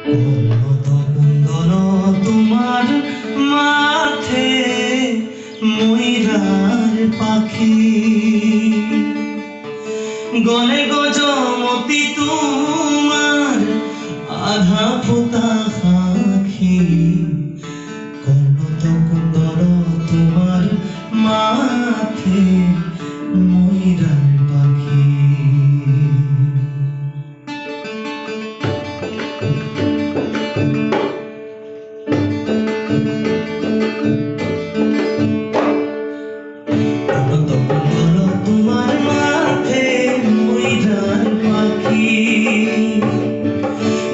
কত কুন্দন তোমার মাথে ময়ূরার পাখি গলে গজমতি তোমার আধা ফোটা আখি কত কুন্দন তোমার মাথে ময়ূরার পাখি তোমার মাথে ময়ূরার পাখি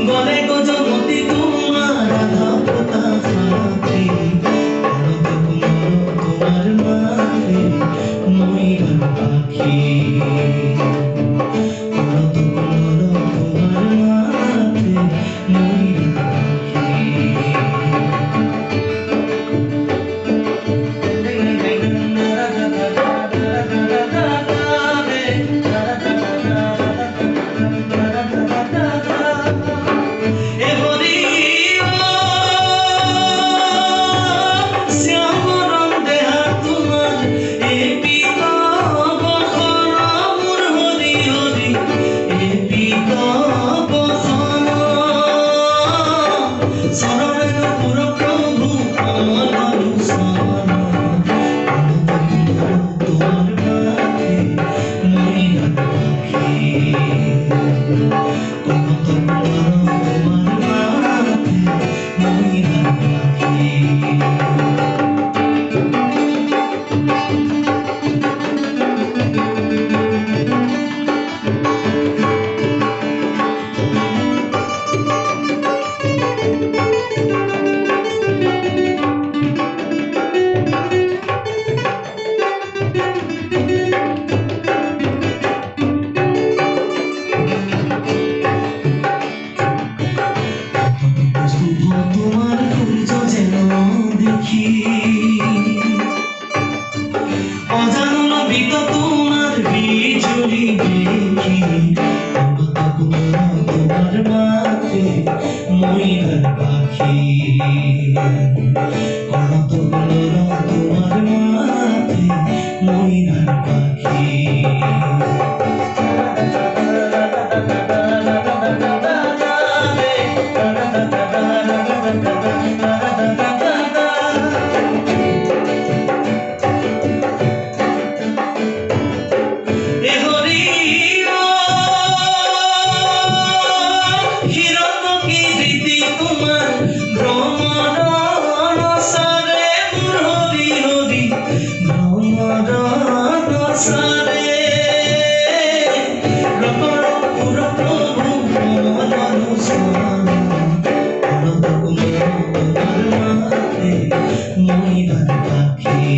গলে গজমতি তোমার আধা ফোটা আখি তোমার মাথে ময়ূরার পাখি তোমার মাথে ময়ূরার তোমার সূর্য যেন দেখি অজানো বিত তোমার বিজুলি দেখি তোমার মাথে ময়ূরার পাখি তোমার মাথে ময়ূরার পাখি ময়ূরার পাখি